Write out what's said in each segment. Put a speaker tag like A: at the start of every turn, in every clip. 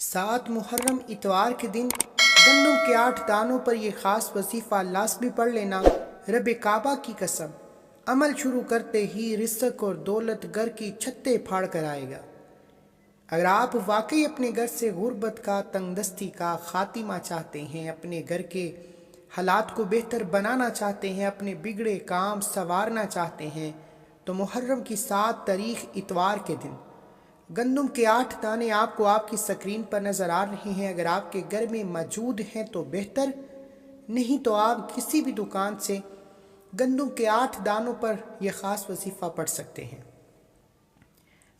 A: 7 محرم اتوار کے دن گندم کے 8 دانوں پر یہ خاص وظیفہ لازمی پڑھ لینا۔ رب کعبہ کی قسم، عمل شروع کرتے ہی رزق اور دولت گھر کی چھتیں پھاڑ کر آئے گا۔ اگر آپ واقعی اپنے گھر سے غربت کا، تنگ دستی کا خاتمہ چاہتے ہیں، اپنے گھر کے حالات کو بہتر بنانا چاہتے ہیں، اپنے بگڑے کام سنوارنا چاہتے ہیں، تو محرم کی 7 تاریخ اتوار کے دن گندم کے 8 دانے آپ کو آپ کی سکرین پر نظر آ رہے ہیں۔ اگر آپ کے گھر میں موجود ہیں تو بہتر، نہیں تو آپ کسی بھی دکان سے گندم کے 8 دانوں پر یہ خاص وظیفہ پڑھ سکتے ہیں۔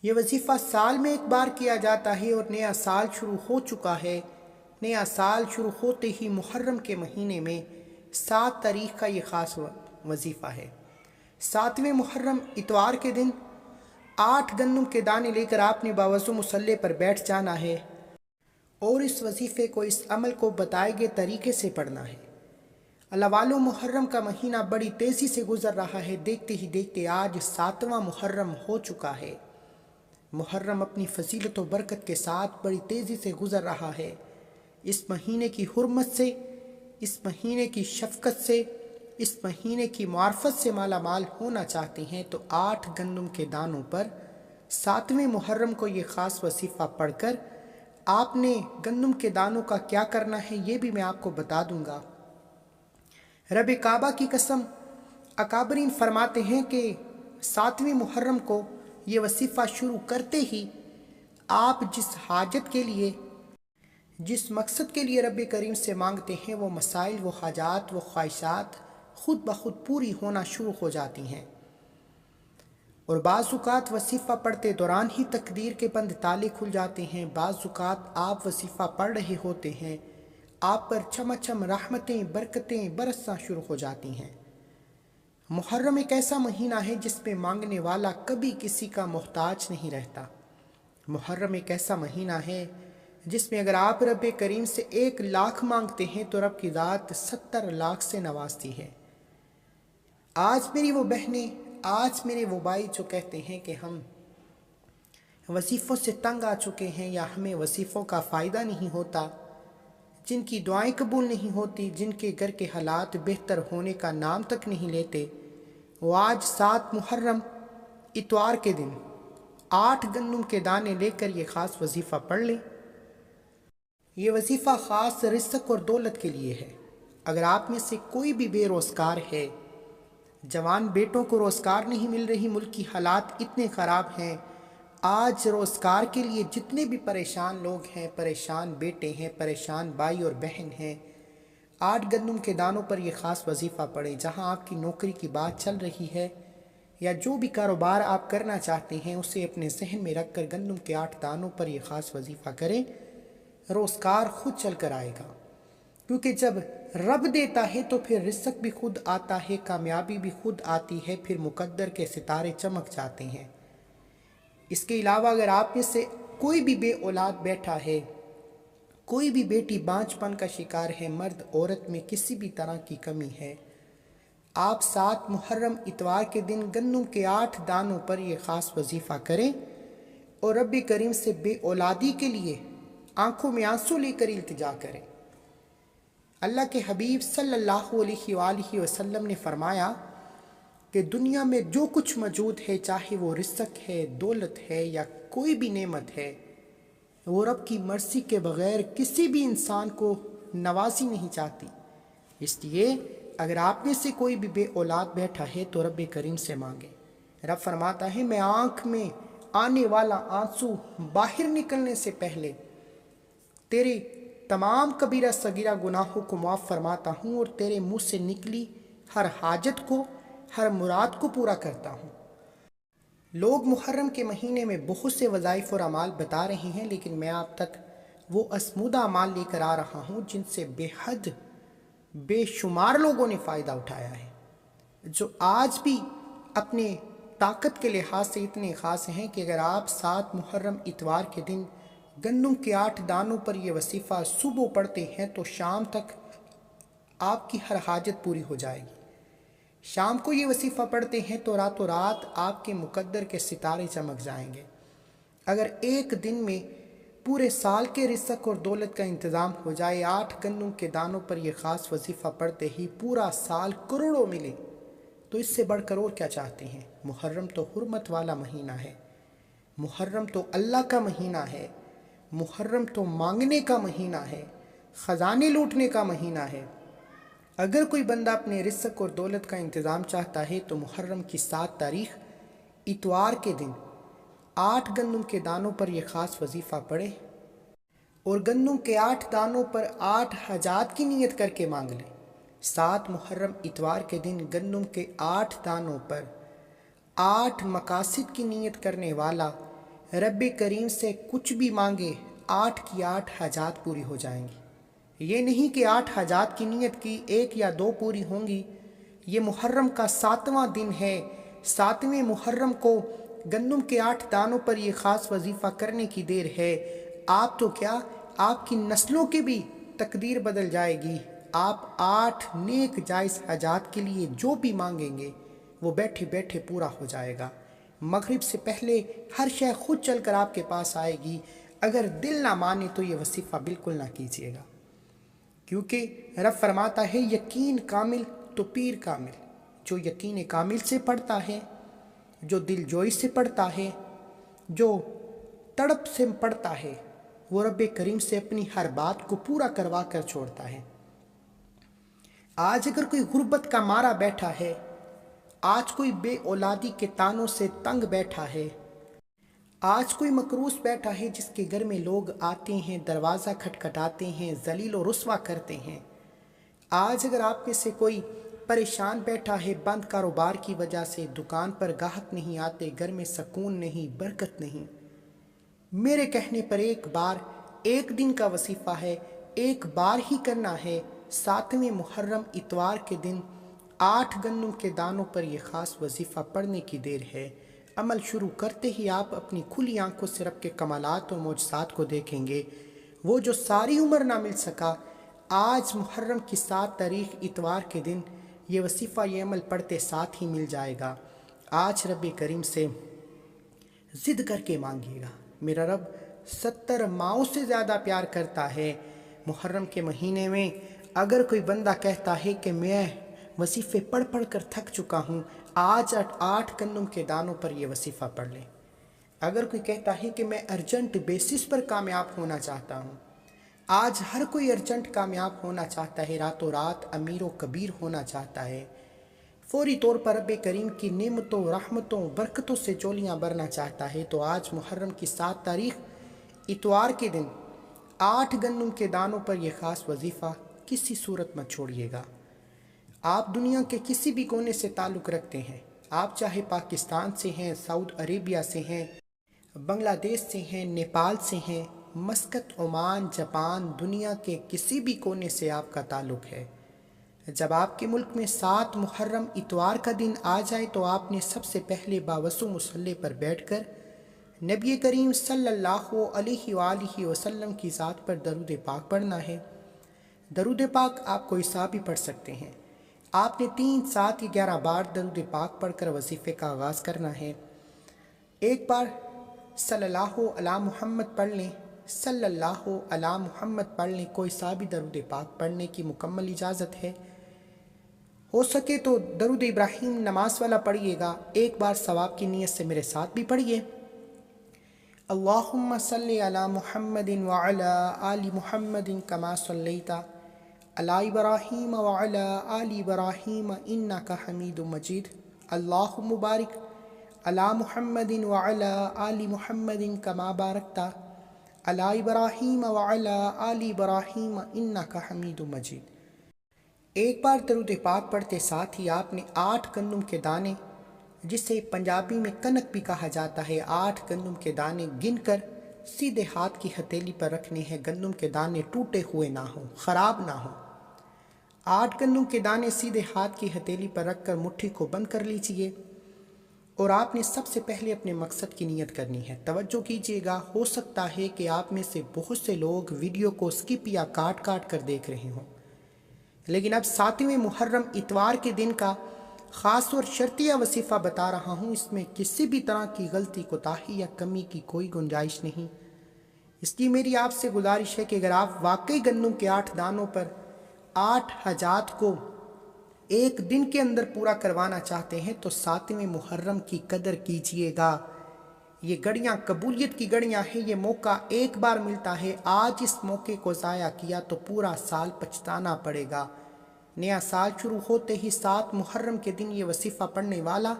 A: یہ وظیفہ سال میں ایک بار کیا جاتا ہے اور نیا سال شروع ہو چکا ہے۔ نیا سال شروع ہوتے ہی محرم کے مہینے میں 7 تاریخ کا یہ خاص وظیفہ ہے۔ 7ویں محرم اتوار کے دن 8 گندم کے دانے لے کر آپ نے باوضو مصلی پر بیٹھ جانا ہے اور اس وظیفے کو، اس عمل کو بتائے گئے طریقے سے پڑھنا ہے۔ اللہ والو، محرم کا مہینہ بڑی تیزی سے گزر رہا ہے۔ دیکھتے ہی دیکھتے آج 7واں محرم ہو چکا ہے۔ محرم اپنی فضیلت و برکت کے ساتھ بڑی تیزی سے گزر رہا ہے۔ اس مہینے کی حرمت سے، اس مہینے کی شفقت سے، اس مہینے کی معرفت سے مالا مال ہونا چاہتے ہیں تو 8 گندم کے دانوں پر 7ویں محرم کو یہ خاص وظیفہ پڑھ کر آپ نے گندم کے دانوں کا کیا کرنا ہے یہ بھی میں آپ کو بتا دوں گا۔ رب کعبہ کی قسم، اکابرین فرماتے ہیں کہ 7ویں محرم کو یہ وظیفہ شروع کرتے ہی آپ جس حاجت کے لیے، جس مقصد کے لیے رب کریم سے مانگتے ہیں، وہ مسائل، وہ حاجات، وہ خواہشات خود بخود پوری ہونا شروع ہو جاتی ہیں۔ اور بعض اوقات وظیفہ پڑھتے دوران ہی تقدیر کے بند تالے کھل جاتے ہیں۔ بعض اوقات آپ وظیفہ پڑھ رہے ہوتے ہیں، آپ پر چمچم رحمتیں، برکتیں برسنا شروع ہو جاتی ہیں۔ محرم ایک ایسا مہینہ ہے جس میں مانگنے والا کبھی کسی کا محتاج نہیں رہتا۔ محرم ایک ایسا مہینہ ہے جس میں اگر آپ رب کریم سے 1 لاکھ مانگتے ہیں تو رب کی ذات 70 لاکھ سے نوازتی ہے۔ آج میری وہ بہنیں، آج میرے وہ بھائی جو کہتے ہیں کہ ہم وظیفوں سے تنگ آ چکے ہیں یا ہمیں وظیفوں کا فائدہ نہیں ہوتا، جن کی دعائیں قبول نہیں ہوتی، جن کے گھر کے حالات بہتر ہونے کا نام تک نہیں لیتے، وہ آج 7 محرم اتوار کے دن 8 گندم کے دانے لے کر یہ خاص وظیفہ پڑھ لیں۔ یہ وظیفہ خاص رزق اور دولت کے لیے ہے۔ اگر آپ میں سے کوئی بھی بے روزگار ہے، جوان بیٹوں کو روزگار نہیں مل رہی، ملک کی حالات اتنے خراب ہیں، آج روزگار کے لیے جتنے بھی پریشان لوگ ہیں، پریشان بیٹے ہیں، پریشان بھائی اور بہن ہیں، 8 گندم کے دانوں پر یہ خاص وظیفہ پڑھیں۔ جہاں آپ کی نوکری کی بات چل رہی ہے یا جو بھی کاروبار آپ کرنا چاہتے ہیں، اسے اپنے ذہن میں رکھ کر گندم کے 8 دانوں پر یہ خاص وظیفہ کریں، روزگار خود چل کر آئے گا۔ کیونکہ جب رب دیتا ہے تو پھر رزق بھی خود آتا ہے، کامیابی بھی خود آتی ہے، پھر مقدر کے ستارے چمک جاتے ہیں۔ اس کے علاوہ اگر آپ میں سے کوئی بھی بے اولاد بیٹھا ہے، کوئی بھی بیٹی بانجھ پن کا شکار ہے، مرد عورت میں کسی بھی طرح کی کمی ہے، آپ 7 محرم اتوار کے دن گندم کے 8 دانوں پر یہ خاص وظیفہ کریں اور رب کریم سے بے اولادی کے لیے آنکھوں میں آنسو لے کر التجا کریں۔ اللہ کے حبیب صلی اللہ علیہ وآلہ وسلم نے فرمایا کہ دنیا میں جو کچھ موجود ہے، چاہے وہ رزق ہے، دولت ہے یا کوئی بھی نعمت ہے، وہ رب کی مرضی کے بغیر کسی بھی انسان کو نوازی نہیں چاہتی۔ اس لیے اگر آپ میں سے کوئی بھی بے اولاد بیٹھا ہے تو رب کریم سے مانگے۔ رب فرماتا ہے، میں آنکھ میں آنے والا آنسو باہر نکلنے سے پہلے تیرے تمام کبیرہ صغیرہ گناہوں کو معاف فرماتا ہوں اور تیرے منہ سے نکلی ہر حاجت کو، ہر مراد کو پورا کرتا ہوں۔ لوگ محرم کے مہینے میں بہت سے وظائف اور اعمال بتا رہے ہیں، لیکن میں آپ تک وہ اسمودہ اعمال لے کر آ رہا ہوں جن سے بے حد بے شمار لوگوں نے فائدہ اٹھایا ہے، جو آج بھی اپنے طاقت کے لحاظ سے اتنے خاص ہیں کہ اگر آپ 7 محرم اتوار کے دن گندم کے 8 دانوں پر یہ وظیفہ صبح پڑھتے ہیں تو شام تک آپ کی ہر حاجت پوری ہو جائے گی۔ شام کو یہ وظیفہ پڑھتے ہیں تو راتوں رات آپ کے مقدر کے ستارے چمک جائیں گے۔ اگر ایک دن میں پورے سال کے رزق اور دولت کا انتظام ہو جائے، 8 گندم کے دانوں پر یہ خاص وظیفہ پڑھتے ہی پورا سال کروڑوں ملے، تو اس سے بڑھ کر اور کیا چاہتے ہیں؟ محرم تو حرمت والا مہینہ ہے، محرم تو اللہ کا مہینہ ہے، محرم تو مانگنے کا مہینہ ہے، خزانے لوٹنے کا مہینہ ہے۔ اگر کوئی بندہ اپنے رزق اور دولت کا انتظام چاہتا ہے تو محرم کی 7 تاریخ اتوار کے دن 8 گندم کے دانوں پر یہ خاص وظیفہ پڑھے اور گندم کے 8 دانوں پر 8 حاجات کی نیت کر کے مانگ لے۔ 7 محرم اتوار کے دن گندم کے 8 دانوں پر 8 مقاصد کی نیت کرنے والا رب کریم سے کچھ بھی مانگے، 8 کی 8 حاجات پوری ہو جائیں گی۔ یہ نہیں کہ 8 حاجات کی نیت کی 1 یا 2 پوری ہوں گی۔ یہ محرم کا 7واں دن ہے، 7ویں محرم کو گندم کے 8 دانوں پر یہ خاص وظیفہ کرنے کی دیر ہے۔ آپ تو کیا، آپ کی نسلوں کی بھی تقدیر بدل جائے گی۔ آپ 8 نیک جائز حاجات کے لیے جو بھی مانگیں گے وہ بیٹھے بیٹھے پورا ہو جائے گا۔ مغرب سے پہلے ہر شے خود چل کر آپ کے پاس آئے گی۔ اگر دل نہ مانے تو یہ وظیفہ بالکل نہ کیجیے گا، کیونکہ رب فرماتا ہے یقین کامل تو پیر کامل۔ جو یقین کامل سے پڑھتا ہے، جو دل جوئی سے پڑھتا ہے، جو تڑپ سے پڑھتا ہے، وہ رب کریم سے اپنی ہر بات کو پورا کروا کر چھوڑتا ہے۔ آج اگر کوئی غربت کا مارا بیٹھا ہے، آج کوئی بے اولادی کے تانوں سے تنگ بیٹھا ہے، آج کوئی مکروس بیٹھا ہے جس کے گھر میں لوگ آتے ہیں، دروازہ کھٹکھٹاتے ہیں، ذلیل و رسوا کرتے ہیں، آج اگر آپ میں سے کوئی پریشان بیٹھا ہے بند کاروبار کی وجہ سے، دکان پر گاہک نہیں آتے، گھر میں سکون نہیں، برکت نہیں، میرے کہنے پر ایک بار، ایک دن کا وظیفہ ہے، ایک بار ہی کرنا ہے۔ 7ویں محرم اتوار کے دن 8 گندم کے دانوں پر یہ خاص وظیفہ پڑھنے کی دیر ہے۔ عمل شروع کرتے ہی آپ اپنی کھلی آنکھوں سے رب کے کمالات اور معجزات کو دیکھیں گے، وہ جو ساری عمر نہ مل سکا۔ آج محرم کی 7 تاریخ اتوار کے دن یہ وظیفہ، یہ عمل پڑھتے ساتھ ہی مل جائے گا۔ آج رب کریم سے ضد کر کے مانگیے گا۔ میرا رب 70 ماؤں سے زیادہ پیار کرتا ہے۔ محرم کے مہینے میں اگر کوئی بندہ کہتا ہے کہ میں وظیفے پڑھ پڑھ کر تھک چکا ہوں، آج 8 گندم کے دانوں پر یہ وظیفہ پڑھ لیں۔ اگر کوئی کہتا ہے کہ میں ارجنٹ بیسس پر کامیاب ہونا چاہتا ہوں، آج ہر کوئی ارجنٹ کامیاب ہونا چاہتا ہے، راتوں رات امیر و کبیر ہونا چاہتا ہے، فوری طور پر رب کریم کی نعمتوں، رحمتوں، برکتوں سے چولیاں بھرنا چاہتا ہے، تو آج محرم کی 7 تاریخ اتوار کے دن 8 گندم کے دانوں پر یہ خاص وظیفہ کسی صورت مت چھوڑیے گا۔ آپ دنیا کے کسی بھی کونے سے تعلق رکھتے ہیں، آپ چاہے پاکستان سے ہیں، سعودی عربیہ سے ہیں، بنگلہ دیش سے ہیں، نیپال سے ہیں، مسقط، عمان، جاپان، دنیا کے کسی بھی کونے سے آپ کا تعلق ہے، جب آپ کے ملک میں 7 محرم اتوار کا دن آ جائے تو آپ نے سب سے پہلے باوضو مصلی پر بیٹھ کر نبی کریم صلی اللہ علیہ وآلہ وسلم کی ذات پر درود پاک پڑھنا ہے۔ درود پاک آپ کوئی سا بھی پڑھ سکتے ہیں۔ آپ نے 3، 7 یا 11 بار درود پاک پڑھ کر وظیفے کا آغاز کرنا ہے۔ ایک بار صلی اللہ علی محمد پڑھ لیں، صلی اللہ علی محمد پڑھ لیں، کوئی سا بھی درود پاک پڑھنے کی مکمل اجازت ہے۔ ہو سکے تو درود ابراہیم نماز والا پڑھیے گا، ایک بار ثواب کی نیت سے میرے ساتھ بھی پڑھیے۔ اللہم صلی علی محمد وعلی آل محمد کما صلیت علی ابراہیم وعلی آل ابراہیم انک حمید مجید۔ اللہم بارک علی محمد وعلی آل محمد کما بارکت علی ابراہیم وعلی آل ابراہیم انک حمید مجید۔ ایک بار درود پاک پڑھتے ساتھ ہی آپ نے 8 گندم کے دانے، جسے پنجابی میں کنک بھی کہا جاتا ہے، 8 گندم کے دانے گن کر سیدھے ہاتھ کی ہتھیلی پر رکھنے ہیں۔ گندم کے دانے ٹوٹے ہوئے نہ ہوں، خراب نہ ہوں۔ 8 گندم کے دانے سیدھے ہاتھ کی ہتھیلی پر رکھ کر مٹھی کو بند کر لیجئے، اور آپ نے سب سے پہلے اپنے مقصد کی نیت کرنی ہے۔ توجہ کیجئے گا، ہو سکتا ہے کہ آپ میں سے بہت سے لوگ ویڈیو کو سکپ یا کاٹ کاٹ کر دیکھ رہے ہوں، لیکن اب 7ویں محرم اتوار کے دن کا خاص اور شرطیہ وظیفہ بتا رہا ہوں، اس میں کسی بھی طرح کی غلطی، کوتاہی یا کمی کی کوئی گنجائش نہیں۔ اس لیے میری آپ سے گزارش ہے کہ اگر آپ واقعی گندم کے 8 دانوں پر 8 حاجات کو ایک دن کے اندر پورا کروانا چاہتے ہیں تو 7ویں محرم کی قدر کیجئے گا۔ یہ گھڑیاں قبولیت کی گھڑیاں ہیں، یہ موقع ایک بار ملتا ہے، آج اس موقع کو ضائع کیا تو پورا سال پچھتانا پڑے گا۔ نیا سال شروع ہوتے ہی 7 محرم کے دن یہ وظیفہ پڑھنے والا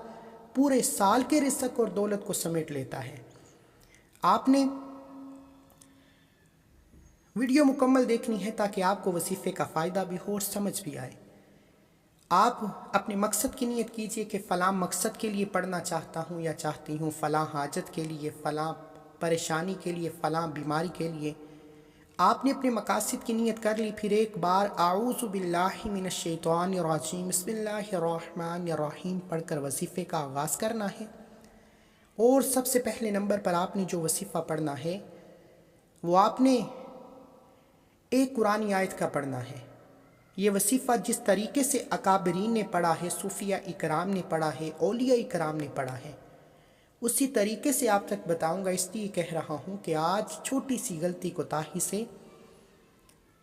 A: پورے سال کے رزق اور دولت کو سمیٹ لیتا ہے۔ آپ نے ویڈیو مکمل دیکھنی ہے تاکہ آپ کو وظیفے کا فائدہ بھی ہو اور سمجھ بھی آئے۔ آپ اپنے مقصد کی نیت کیجئے کہ فلاں مقصد کے لیے پڑھنا چاہتا ہوں یا چاہتی ہوں، فلاں حاجت کے لیے، فلاں پریشانی کے لیے، فلاں بیماری کے لیے۔ آپ نے اپنے مقاصد کی نیت کر لی، پھر ایک بار اعوذ باللہ من الشیطان الرجیم بسم اللہ الرحمن الرحیم پڑھ کر وظیفے کا آغاز کرنا ہے۔ اور سب سے پہلے نمبر پر آپ نے جو وظیفہ پڑھنا ہے وہ آپ نے ایک قرآنی آیت کا پڑھنا ہے۔ یہ وظیفہ جس طریقے سے اکابرین نے پڑھا ہے، صوفیہ اکرام نے پڑھا ہے، اولیاء اکرام نے پڑھا ہے، اسی طریقے سے آپ تک بتاؤں گا۔ اس لیے کہہ رہا ہوں کہ آج چھوٹی سی غلطی کوتاہی سے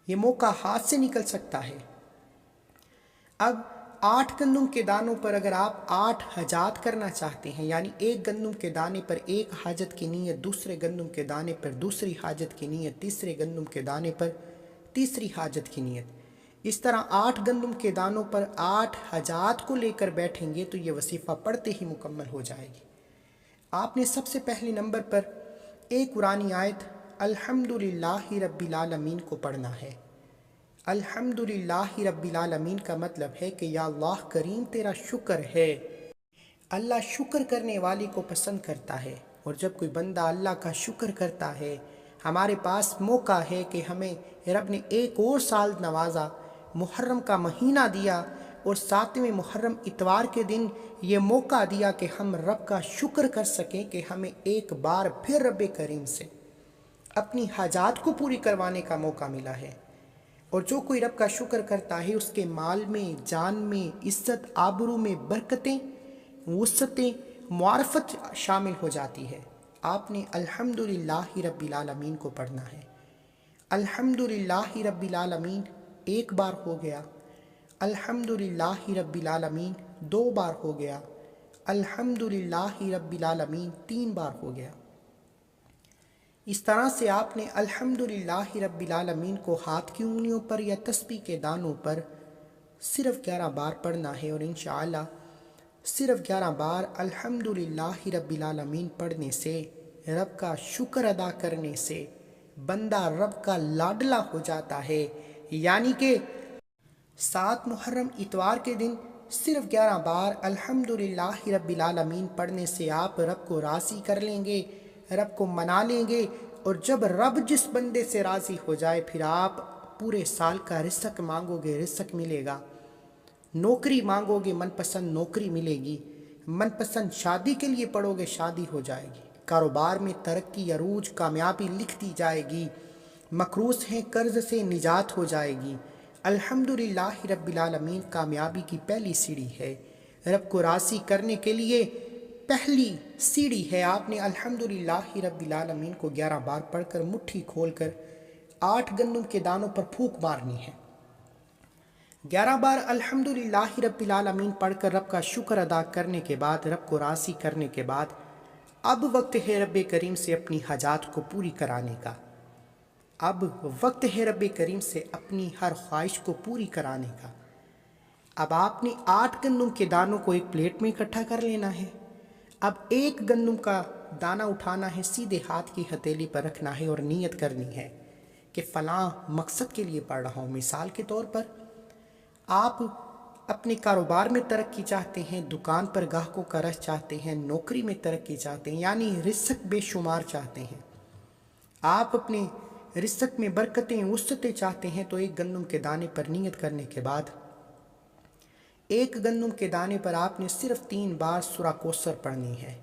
A: یہ موقع ہاتھ سے نکل سکتا ہے۔ اب 8 گندم کے دانوں پر اگر آپ 8 حاجات کرنا چاہتے ہیں، یعنی ایک گندم کے دانے پر ایک حاجت کی نیت، دوسرے گندم کے دانے پر دوسری حاجت کی نیت، تیسرے گندم کے دانے پر تیسری حاجت کی نیت، اس طرح 8 گندم کے دانوں پر 8 حاجات کو لے کر بیٹھیں گے تو یہ وظیفہ پڑھتے ہی مکمل ہو جائے گی۔ آپ نے سب سے پہلے نمبر پر ایک قرآنی آیت الحمدللہ رب العالمین کو پڑھنا ہے۔ الحمدللہ رب العالمین کا مطلب ہے کہ یا اللہ کریم تیرا شکر ہے۔ اللہ شکر کرنے والے کو پسند کرتا ہے، اور جب کوئی بندہ اللہ کا شکر کرتا ہے، ہمارے پاس موقع ہے کہ ہمیں رب نے ایک اور سال نوازا، محرم کا مہینہ دیا، اور 7ویں محرم اتوار کے دن یہ موقع دیا کہ ہم رب کا شکر کر سکیں کہ ہمیں ایک بار پھر رب کریم سے اپنی حاجات کو پوری کروانے کا موقع ملا ہے۔ اور جو کوئی رب کا شکر کرتا ہے اس کے مال میں، جان میں، عزت آبرو میں برکتیں، وسعتیں، معرفت شامل ہو جاتی ہے۔ آپ نے الحمدللہ رب العالمین کو پڑھنا ہے۔ الحمدللہ رب العالمین ایک بار ہو گیا، الحمدللہ رب العالمین 2 بار ہو گیا، الحمدللہ رب العالمین 3 بار ہو گیا۔ اس طرح سے آپ نے الحمدللہ رب العالمین کو ہاتھ کی انگلیوں پر یا تسبیح کے دانوں پر صرف 11 بار پڑھنا ہے، اور انشاءاللہ صرف 11 بار الحمدللہ رب العالمین پڑھنے سے، رب کا شکر ادا کرنے سے بندہ رب کا لاڈلا ہو جاتا ہے۔ یعنی کہ 7 محرم اتوار کے دن صرف 11 بار الحمدللہ رب العالمین پڑھنے سے آپ رب کو راضی کر لیں گے، رب کو منا لیں گے، اور جب رب جس بندے سے راضی ہو جائے پھر آپ پورے سال کا رزق مانگو گے، رزق ملے گا۔ نوکری مانگو گے، من پسند نوکری ملے گی۔ من پسند شادی کے لیے پڑھو گے، شادی ہو جائے گی۔ کاروبار میں ترقی، عروج، کامیابی لکھ دی جائے گی۔ مقروض ہیں، قرض سے نجات ہو جائے گی۔ الحمدللہ رب العالمین کامیابی کی پہلی سیڑھی ہے، رب کو راضی کرنے کے لیے پہلی سیڑھی ہے۔ آپ نے الحمدللہ رب العالمین کو 11 بار پڑھ کر مٹھی کھول کر 8 گندم کے دانوں پر پھونک مارنی ہے۔ 11 بار الحمدللہ رب العالمین پڑھ کر رب کا شکر ادا کرنے کے بعد، رب کو راضی کرنے کے بعد، اب وقت ہے رب کریم سے اپنی حاجات کو پوری کرانے کا۔ اب وقت ہے رب کریم سے اپنی ہر خواہش کو پوری کرانے کا۔ اب آپ نے 8 گندم کے دانوں کو ایک پلیٹ میں اکٹھا کر لینا ہے۔ اب ایک گندم کا دانہ اٹھانا ہے، سیدھے ہاتھ کی ہتھیلی پر رکھنا ہے اور نیت کرنی ہے کہ فلاں مقصد کے لیے پڑھ رہا ہوں۔ مثال کے طور پر آپ اپنے کاروبار میں ترقی چاہتے ہیں، دکان پر گاہکوں کا رش چاہتے ہیں، نوکری میں ترقی چاہتے ہیں، یعنی رزق بے شمار چاہتے ہیں، آپ اپنے رزق میں برکتیں، وسعتیں چاہتے ہیں، تو ایک گندم کے دانے پر نیت کرنے کے بعد ایک گندم کے دانے پر آپ نے صرف 3 بار سورہ کوثر پڑھنی ہے۔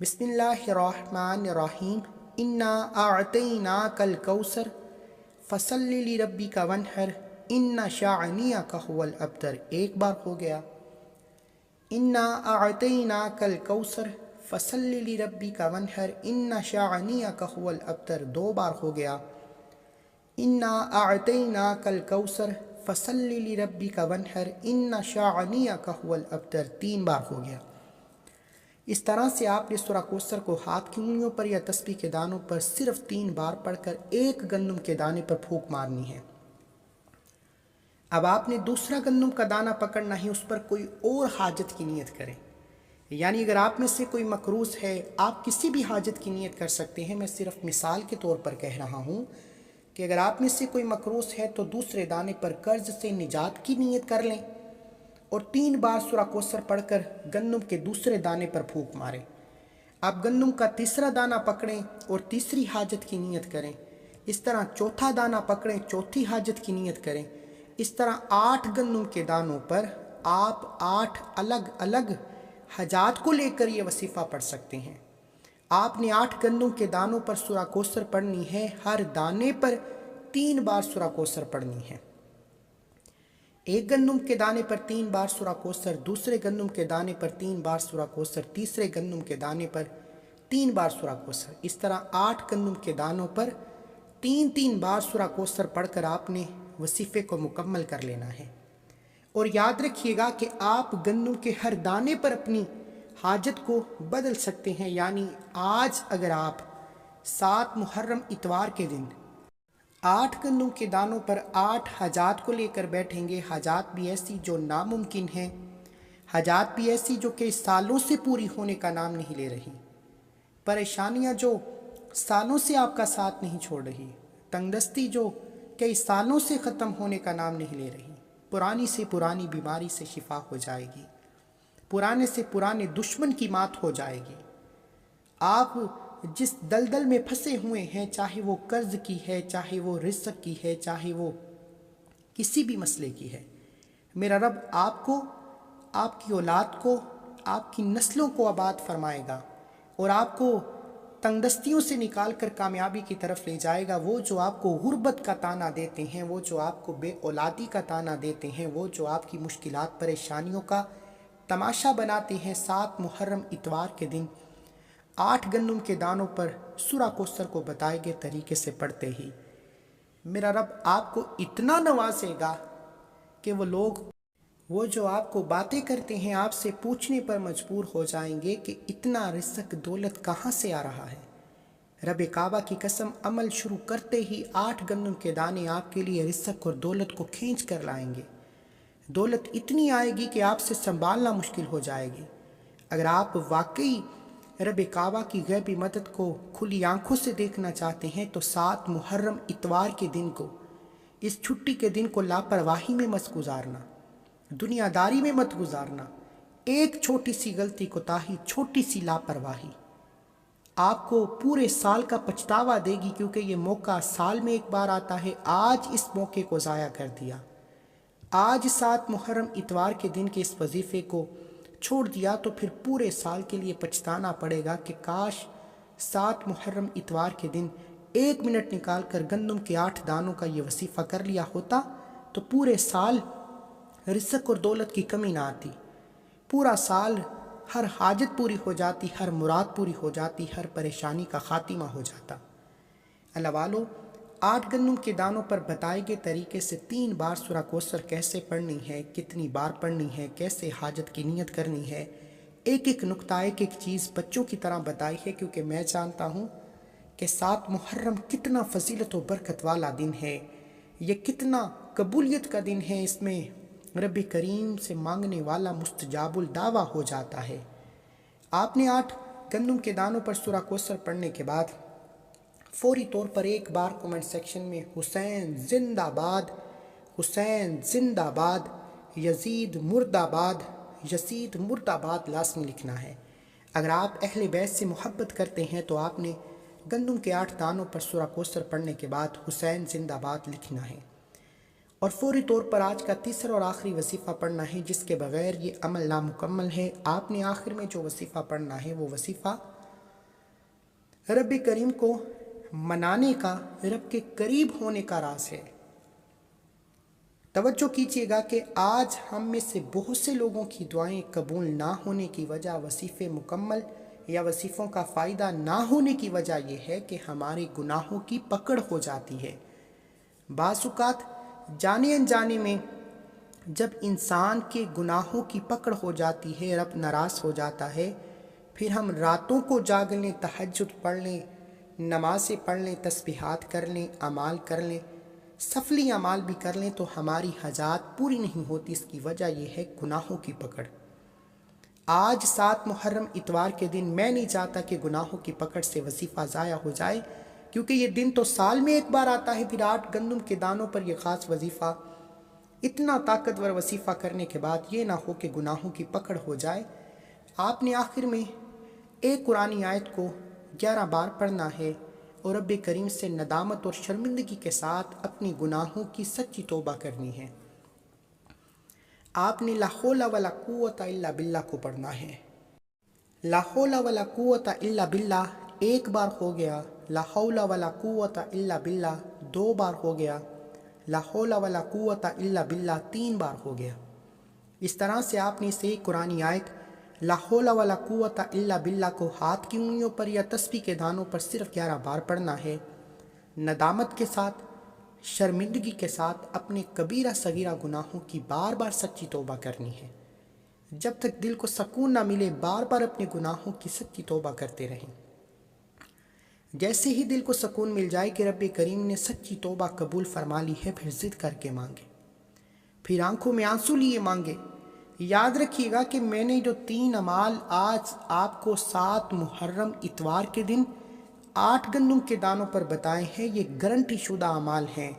A: بسم اللہ الرحمن الرحیم، انا اعطیناک الکوثر فصل لربک وانحر ان شانئک ھو الابتر، ایک بار ہو گیا۔ انا اعطیناک الکوثر فصلی لربک ونحر ان شانئک هو الابتر 2 بار ہو گیا، انا اعطیناک الکوثر فصلی لربک ونحر ان شانئک هو الابتر 3 بار ہو گیا۔ اس طرح سے آپ نے سورہ کوثر کو ہاتھ کی انگلیوں پر یا تسبیح کے دانوں پر صرف 3 بار پڑھ کر ایک گندم کے دانے پر پھونک مارنی ہے۔ اب آپ نے دوسرا گندم کا دانہ پکڑنا ہے، اس پر کوئی اور حاجت کی نیت کریں، یعنی اگر آپ میں سے کوئی مقروض ہے، آپ کسی بھی حاجت کی نیت کر سکتے ہیں۔ میں صرف مثال کے طور پر کہہ رہا ہوں کہ اگر آپ میں سے کوئی مقروض ہے تو دوسرے دانے پر قرض سے نجات کی نیت کر لیں اور 3 بار سورہ کوثر پڑھ کر گندم کے دوسرے دانے پر پھونک ماریں۔ آپ گندم کا تیسرا دانہ پکڑیں اور تیسری حاجت کی نیت کریں، اس طرح چوتھا دانہ پکڑیں، چوتھی حاجت کی نیت کریں۔ اس طرح 8 گندم کے دانوں پر آپ 8 الگ الگ حاجات کو لے کر یہ وظیفہ پڑھ سکتے ہیں۔ آپ نے 8 گندم کے دانوں پر سورہ کوثر پڑھنی ہے، ہر دانے پر 3 بار سورہ کوثر پڑھنی ہے۔ ایک گندم کے دانے پر 3 بار سورہ کوثر، دوسرے گندم کے دانے پر 3 بار سورہ کوثر، تیسرے گندم کے دانے پر 3 بار سورہ کوثر۔ اس طرح 8 گندم کے دانوں پر 3 بار سورہ کوثر پڑھ کر آپ نے وظیفے کو مکمل کر لینا ہے۔ اور یاد رکھیے گا کہ آپ گندم کے ہر دانے پر اپنی حاجت کو بدل سکتے ہیں، یعنی آج اگر آپ 7 محرم اتوار کے دن 8 گندم کے دانوں پر 8 حاجات کو لے کر بیٹھیں گے، حاجات بھی ایسی جو ناممکن ہیں، حاجات بھی ایسی جو کئی سالوں سے پوری ہونے کا نام نہیں لے رہی، پریشانیاں جو سالوں سے آپ کا ساتھ نہیں چھوڑ رہی، تنگدستی جو کئی سالوں سے ختم ہونے کا نام نہیں لے رہی، پرانی سے پرانی بیماری سے شفا ہو جائے گی، پرانے سے پرانے دشمن کی مات ہو جائے گی۔ آپ جس دلدل میں پھنسے ہوئے ہیں، چاہے وہ قرض کی ہے، چاہے وہ رزق کی ہے، چاہے وہ کسی بھی مسئلے کی ہے، میرا رب آپ کو، آپ کی اولاد کو، آپ کی نسلوں کو آباد فرمائے گا اور آپ کو تنگدستیوں سے نکال کر کامیابی کی طرف لے جائے گا۔ وہ جو آپ کو غربت کا تانا دیتے ہیں، وہ جو آپ کو بے اولادی کا تانا دیتے ہیں، وہ جو آپ کی مشکلات پریشانیوں کا تماشا بناتے ہیں، 7 محرم اتوار کے دن 8 گندم کے دانوں پر سورہ کوثر کو بتائے گئے طریقے سے پڑھتے ہی میرا رب آپ کو اتنا نوازے گا کہ وہ لوگ، وہ جو آپ کو باتیں کرتے ہیں، آپ سے پوچھنے پر مجبور ہو جائیں گے کہ اتنا رزق دولت کہاں سے آ رہا ہے۔ رب کعبہ کی قسم، عمل شروع کرتے ہی 8 گندم کے دانے آپ کے لیے رزق اور دولت کو کھینچ کر لائیں گے۔ دولت اتنی آئے گی کہ آپ سے سنبھالنا مشکل ہو جائے گی۔ اگر آپ واقعی رب کعبہ کی غیبی مدد کو کھلی آنکھوں سے دیکھنا چاہتے ہیں تو 7 محرم اتوار کے دن کو، اس چھٹی کے دن کو لاپرواہی میں مت گزارنا، دنیا داری میں مت گزارنا۔ ایک چھوٹی سی غلطی، کوتاہی، چھوٹی سی لاپرواہی آپ کو پورے سال کا پچھتاوا دے گی، کیونکہ یہ موقع سال میں ایک بار آتا ہے۔ آج اس موقع کو ضائع کر دیا، آج 7 محرم اتوار کے دن کے اس وظیفے کو چھوڑ دیا تو پھر پورے سال کے لیے پچھتانا پڑے گا کہ کاش 7 محرم اتوار کے دن 1 منٹ نکال کر گندم کے 8 دانوں کا یہ وظیفہ کر لیا ہوتا تو پورے سال رزق اور دولت کی کمی نہ آتی، پورا سال ہر حاجت پوری ہو جاتی، ہر مراد پوری ہو جاتی، ہر پریشانی کا خاتمہ ہو جاتا۔ اللہ والو، 8 گندم کے دانوں پر بتائے گئے طریقے سے 3 بار سورہ کوثر کیسے پڑھنی ہے، کتنی بار پڑھنی ہے، کیسے حاجت کی نیت کرنی ہے، ایک ایک نقطہ، ایک ایک چیز بچوں کی طرح بتائی ہے، کیونکہ میں جانتا ہوں کہ 7 محرم کتنا فضیلت و برکت والا دن ہے، یہ کتنا قبولیت کا دن ہے، اس میں رب کریم سے مانگنے والا مستجاب الدعویٰ ہو جاتا ہے۔ آپ نے 8 گندم کے دانوں پر سورہ کوثر پڑھنے کے بعد فوری طور پر ایک بار کومنٹ سیکشن میں حسین زندہ باد، حسین زندہ باد، یزید مرد آباد، یزید مرد آباد لازمی لکھنا ہے۔ اگر آپ اہل بیت سے محبت کرتے ہیں تو آپ نے گندم کے 8 دانوں پر سورہ کوثر پڑھنے کے بعد حسین زندہ باد لکھنا ہے، اور فوری طور پر آج کا تیسرا اور آخری وظیفہ پڑھنا ہے، جس کے بغیر یہ عمل نامکمل ہے۔ آپ نے آخر میں جو وظیفہ پڑھنا ہے وہ وظیفہ رب کریم کو منانے کا، رب کے قریب ہونے کا راز ہے۔ توجہ کیجیے گا کہ آج ہم میں سے بہت سے لوگوں کی دعائیں قبول نہ ہونے کی وجہ وظیفے مکمل یا وظیفوں کا فائدہ نہ ہونے کی وجہ یہ ہے کہ ہمارے گناہوں کی پکڑ ہو جاتی ہے۔ بعض اوقات جانے انجانے میں جب انسان کے گناہوں کی پکڑ ہو جاتی ہے، رب ناراض ہو جاتا ہے، پھر ہم راتوں کو جاگ لیں، تہجد پڑھ لیں، نمازیں پڑھ لیں، تسبیحات کر لیں، اعمال کر لیں، سفلی اعمال بھی کر لیں، تو ہماری حاجات پوری نہیں ہوتی۔ اس کی وجہ یہ ہے گناہوں کی پکڑ۔ آج 7 محرم اتوار کے دن میں نہیں چاہتا کہ گناہوں کی پکڑ سے وظیفہ ضائع ہو جائے، کیونکہ یہ دن تو سال میں ایک بار آتا ہے۔ پھر 8 گندم کے دانوں پر یہ خاص وظیفہ، اتنا طاقتور وظیفہ کرنے کے بعد یہ نہ ہو کہ گناہوں کی پکڑ ہو جائے۔ آپ نے آخر میں ایک قرآنی آیت کو 11 بار پڑھنا ہے اور رب کریم سے ندامت اور شرمندگی کے ساتھ اپنی گناہوں کی سچی توبہ کرنی ہے۔ آپ نے لا حول ولا قوت الا باللہ کو پڑھنا ہے۔ لا حول ولا قوت الا باللہ ایک بار ہو گیا، لا حول ولا قوت الا باللہ 2 بار ہو گیا، لا حول ولا قوت الا باللہ 3 بار ہو گیا۔ اس طرح سے آپ نے اسے قرآنی آیت لا حول ولا قوت الا باللہ کو ہاتھ کی انگلیوں پر یا تسبیح کے دانوں پر صرف 11 بار پڑھنا ہے، ندامت کے ساتھ، شرمندگی کے ساتھ اپنے کبیرہ صغیرہ گناہوں کی بار بار سچی توبہ کرنی ہے۔ جب تک دل کو سکون نہ ملے بار بار اپنے گناہوں کی سچی توبہ کرتے رہیں۔ جیسے ہی دل کو سکون مل جائے کہ رب کریم نے سچی توبہ قبول فرما لی ہے، پھر ضد کر کے مانگے، پھر آنکھوں میں آنسو لیے مانگے۔ یاد رکھیے گا کہ میں نے جو 3 اعمال آج آپ کو 7 محرم اتوار کے دن 8 گندم کے دانوں پر بتائے ہیں، یہ گارنٹی شدہ اعمال ہیں۔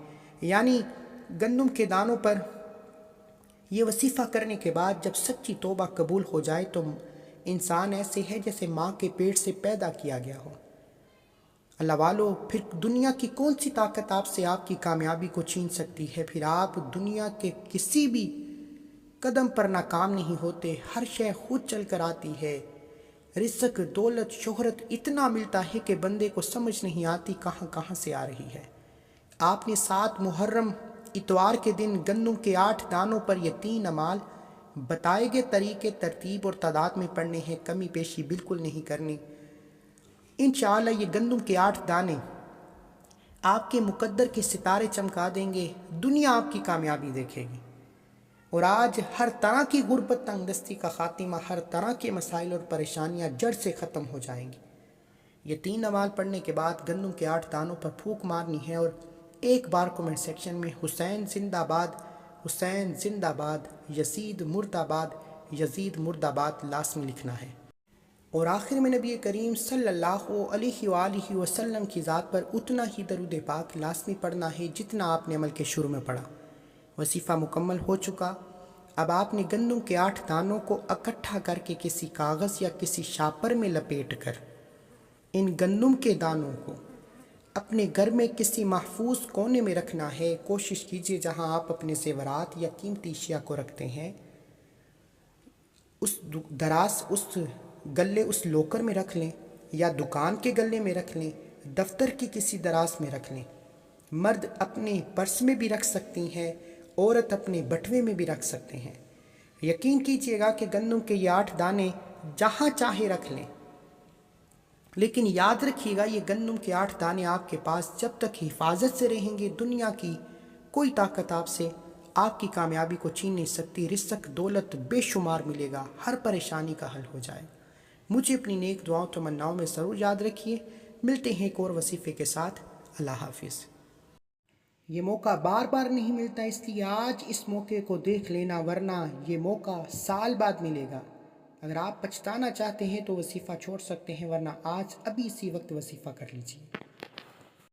A: یعنی گندم کے دانوں پر یہ وظیفہ کرنے کے بعد جب سچی توبہ قبول ہو جائے تو انسان ایسے ہے جیسے ماں کے پیٹ سے پیدا کیا گیا ہو۔ اللہ والو، پھر دنیا کی کون سی طاقت آپ سے آپ کی کامیابی کو چھین سکتی ہے؟ پھر آپ دنیا کے کسی بھی قدم پر ناکام نہیں ہوتے، ہر شے خود چل کر آتی ہے۔ رزق، دولت، شہرت اتنا ملتا ہے کہ بندے کو سمجھ نہیں آتی کہاں کہاں سے آ رہی ہے۔ آپ نے 7 محرم اتوار کے دن گندم کے 8 دانوں پر یہ 3 اعمال بتائے گئے طریقے، ترتیب اور تعداد میں پڑھنے ہیں، کمی پیشی بالکل نہیں کرنی۔ انشاءاللہ یہ گندم کے 8 دانے آپ کے مقدر کے ستارے چمکا دیں گے، دنیا آپ کی کامیابی دیکھے گی، اور آج ہر طرح کی غربت، تنگ دستی کا خاتمہ، ہر طرح کے مسائل اور پریشانیاں جڑ سے ختم ہو جائیں گی۔ یہ 3 اعمال پڑھنے کے بعد گندم کے 8 دانوں پر پھونک مارنی ہے اور ایک بار کمنٹ سیکشن میں حسین زندہ باد، حسین زندہ باد، یزید مرد آباد، یزید مرد آباد لازمی لکھنا ہے۔ اور آخر میں نبی کریم صلی اللہ علیہ وآلہ وسلم کی ذات پر اتنا ہی درود پاک لازمی پڑھنا ہے جتنا آپ نے عمل کے شروع میں پڑھا۔ وظیفہ مکمل ہو چکا۔ اب آپ نے گندم کے 8 دانوں کو اکٹھا کر کے کسی کاغذ یا کسی شاپر میں لپیٹ کر ان گندم کے دانوں کو اپنے گھر میں کسی محفوظ کونے میں رکھنا ہے۔ کوشش کیجیے جہاں آپ اپنے زیورات یا قیمتی اشیاء کو رکھتے ہیں اس دراز، اس گلے، اس لوکر میں رکھ لیں، یا دکان کے گلے میں رکھ لیں، دفتر کی کسی دراز میں رکھ لیں۔ مرد اپنے پرس میں بھی رکھ سکتی ہیں، عورت اپنے بٹوے میں بھی رکھ سکتے ہیں۔ یقین کیجیے گا کہ گندم کے یہ 8 دانے جہاں چاہے رکھ لیں، لیکن یاد رکھیے گا یہ گندم کے 8 دانے آپ کے پاس جب تک حفاظت سے رہیں گے، دنیا کی کوئی طاقت آپ سے آپ کی کامیابی کو چھین نہیں سکتی۔ رزق، دولت بے شمار ملے گا، ہر پریشانی کا حل ہو جائے گا۔ مجھے اپنی نیک دعاؤں تمناؤں میں ضرور یاد رکھیے۔ ملتے ہیں ایک اور وظیفے کے ساتھ۔ اللہ حافظ۔ یہ موقع بار بار نہیں ملتا، اس لیے آج اس موقع کو دیکھ لینا، ورنہ یہ موقع سال بعد ملے گا۔ اگر آپ پچھتانا چاہتے ہیں تو وظیفہ چھوڑ سکتے ہیں، ورنہ آج ابھی اسی وقت وظیفہ کر لیجیے۔